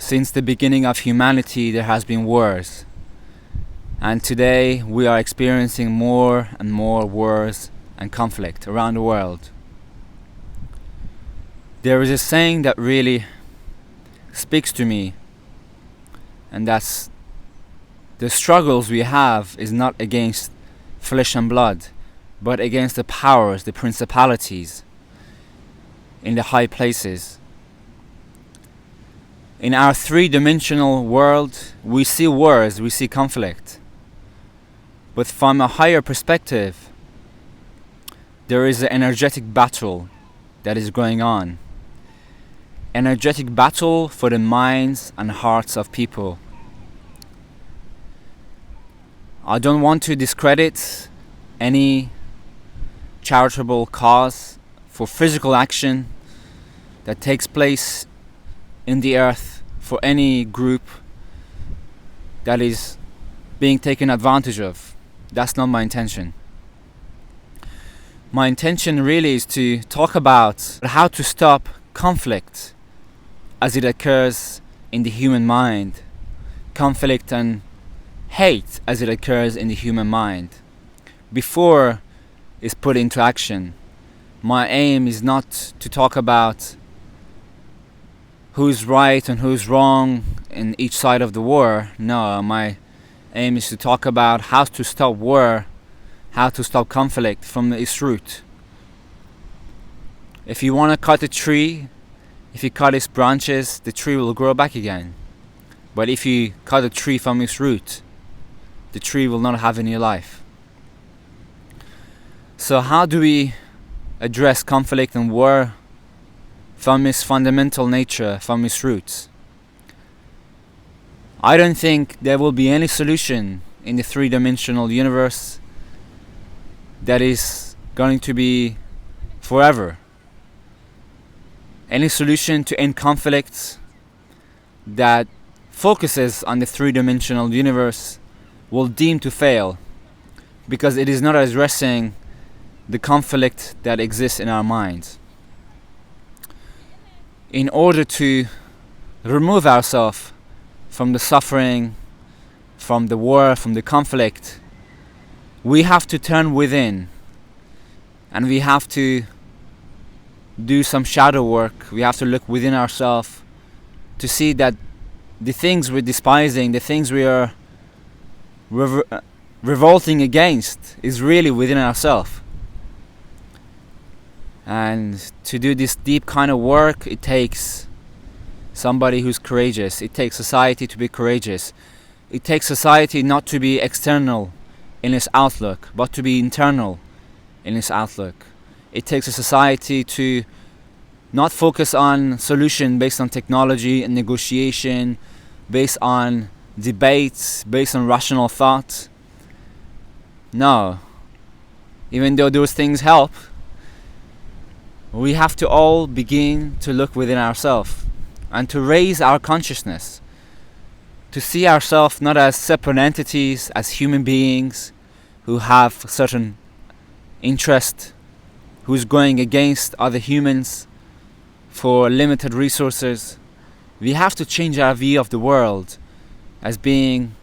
Since the beginning of humanity, there has been wars. And today we are experiencing more and more wars and conflict around the world. There is a saying that really speaks to me, and that's the struggles we have is not against flesh and blood, but against the powers, the principalities in the high places. In our three-dimensional world, we see wars, we see conflict. But from a higher perspective, there is an energetic battle that is going on. Energetic battle for the minds and hearts of people. I don't want to discredit any charitable cause for physical action that takes place in the earth for any group that is being taken advantage of. That's not my intention. My intention really is to talk about how to stop conflict as it occurs in the human mind. Conflict and hate as it occurs in the human mind before it's put into action. My aim is not to talk about who's right and who's wrong in each side of the war. No, my aim is to talk about how to stop war, how to stop conflict from its root. If you want to cut a tree, if you cut its branches, the tree will grow back again. But if you cut a tree from its root, the tree will not have any life. So how do we address conflict and war from its fundamental nature, from its roots? I don't think there will be any solution in the three-dimensional universe that is going to be forever. Any solution to end conflicts that focuses on the three-dimensional universe will deem to fail, because it is not addressing the conflict that exists in our minds. In order to remove ourselves from the suffering, from the war, from the conflict, we have to turn within, and we have to do some shadow work. We have to look within ourselves to see that the things we're despising, the things we are revolting against, is really within ourselves. And to do this deep kind of work, it takes somebody who's courageous. It takes society to be courageous. It takes society not to be external in its outlook, but to be internal in its outlook. It takes a society to not focus on solution based on technology and negotiation, based on debates, based on rational thought. No. Even though those things help, we have to all begin to look within ourselves and to raise our consciousness, to see ourselves not as separate entities, as human beings who have certain interest, who's going against other humans for limited resources. We have to change our view of the world as being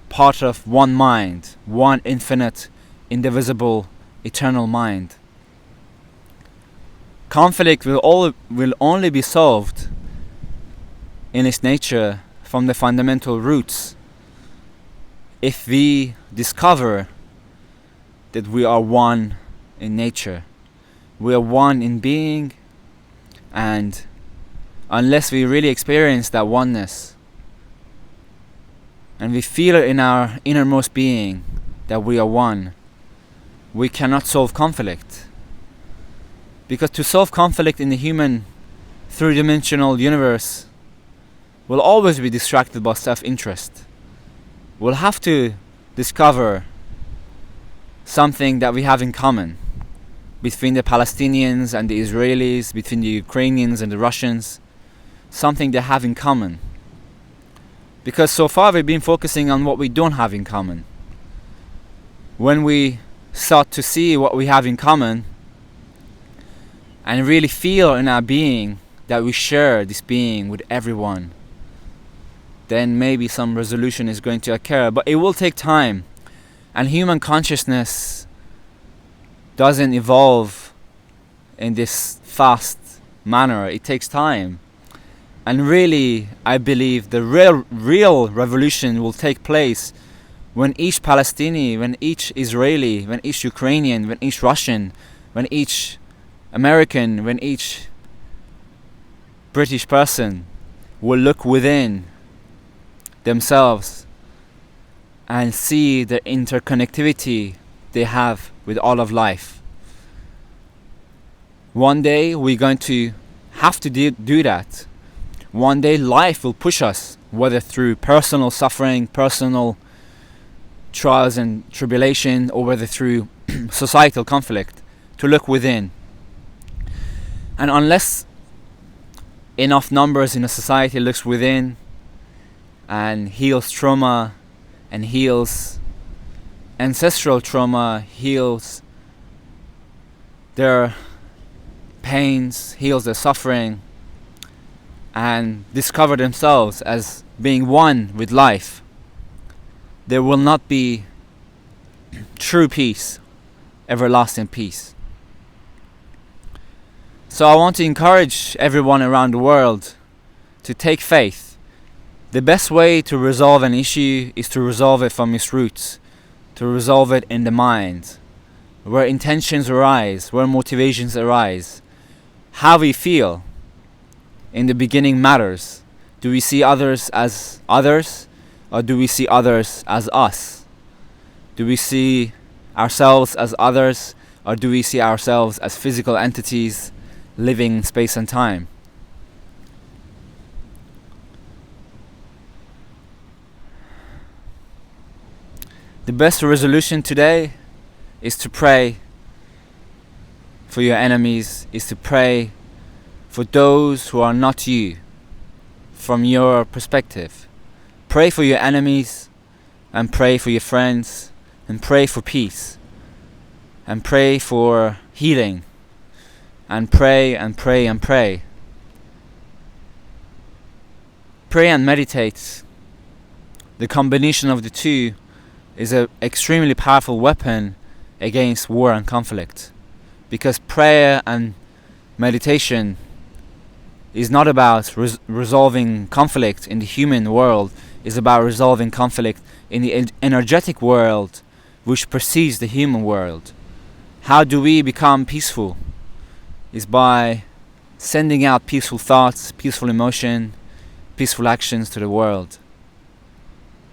part of one mind, one infinite, indivisible, eternal mind. Conflict will only be solved in its nature from the fundamental roots if we discover that we are one in nature. We are one in being, and unless we really experience that oneness and we feel it in our innermost being that we are one, we cannot solve conflict. Because to solve conflict in the human three-dimensional universe, we'll always be distracted by self-interest. We'll have to discover something that we have in common between the Palestinians and the Israelis, between the Ukrainians and the Russians, something they have in common. Because so far we've been focusing on what we don't have in common. When we start to see what we have in common and really feel in our being that we share this being with everyone, then maybe some resolution is going to occur. But it will take time. And human consciousness doesn't evolve in this fast manner. It takes time. And really, I believe the real revolution will take place when each Palestinian, when each Israeli, when each Ukrainian, when each Russian, when each American, when each British person will look within themselves and see the interconnectivity they have with all of life. One day we're going to have to do that. One day life will push us, whether through personal suffering, personal trials and tribulation, or whether through societal conflict, to look within. And unless enough numbers in a society looks within and heals trauma and heals ancestral trauma, heals their pains, heals their suffering, and discover themselves as being one with life, there will not be true peace, everlasting peace. So I want to encourage everyone around the world to take faith. The best way to resolve an issue is to resolve it from its roots, to resolve it in the mind, where intentions arise, where motivations arise. How we feel in the beginning matters. Do we see others as others, or do we see others as us? Do we see ourselves as others, or do we see ourselves as physical entities living in space and time? The best resolution today is to pray for your enemies, is to pray for those who are not you, from your perspective. Pray for your enemies, and pray for your friends, and pray for peace, and pray for healing, and pray and pray and pray. Pray and meditate. The combination of the two is an extremely powerful weapon against war and conflict, because prayer and meditation is not about resolving conflict in the human world. It's about resolving conflict in the energetic world which precedes the human world. How do we become peaceful? Is by sending out peaceful thoughts, peaceful emotion, peaceful actions to the world.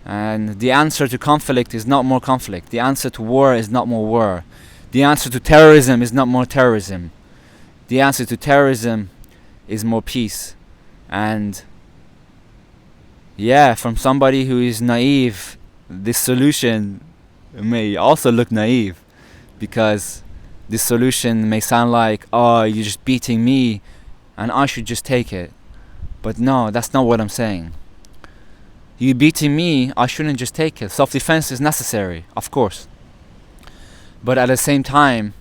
And the answer to conflict is not more conflict. The answer to war is not more war. The answer to terrorism is not more terrorism. The answer to terrorism is more peace. And yeah, from somebody who is naive, this solution may also look naive, because this solution may sound like, oh, you're just beating me and I should just take it. But no, that's not what I'm saying. You beating me, I shouldn't just take it. Self-defense is necessary, of course. But at the same time,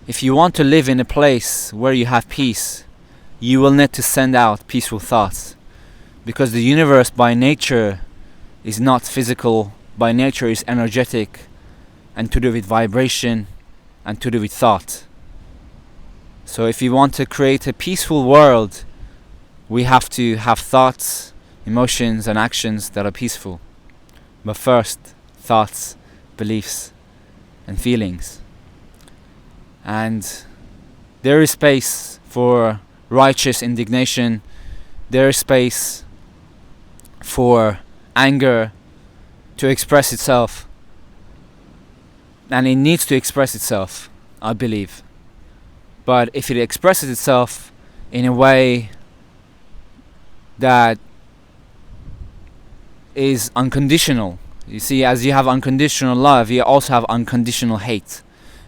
if you want to live in a place where you have peace, you will need to send out peaceful thoughts. Because the universe by nature is not physical, by nature is energetic, and to do with vibration, and to do with thought. So if you want to create a peaceful world, we have to have thoughts, emotions and actions that are peaceful. But first, thoughts, beliefs and feelings. And there is space for righteous indignation. There is space for anger to express itself. And it needs to express itself, I believe. But if it expresses itself in a way that is unconditional, you see, as you have unconditional love, you also have unconditional hate.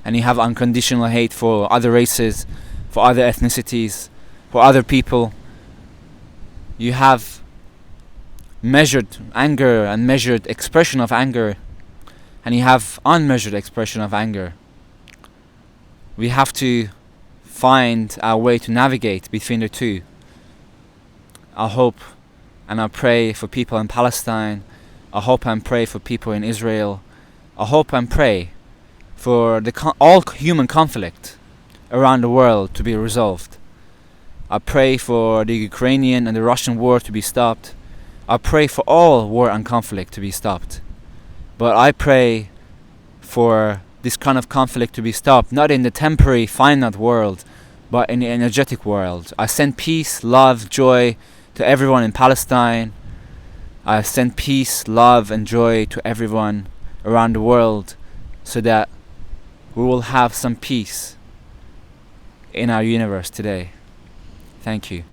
And you have unconditional hate for other races, for other ethnicities, for other people. You have measured anger and measured expression of anger, and you have unmeasured expression of anger. We have to find our way to navigate between the two. I hope And I pray for people in Palestine. I hope and pray for people in Israel. I hope and pray for all human conflict around the world to be resolved. I pray for the Ukrainian and the Russian war to be stopped. I pray for all war and conflict to be stopped. But I pray for this kind of conflict to be stopped, not in the temporary, finite world, but in the energetic world. I send peace, love, joy to everyone in Palestine. I send peace, love, and joy to everyone around the world, so that we will have some peace in our universe today. Thank you.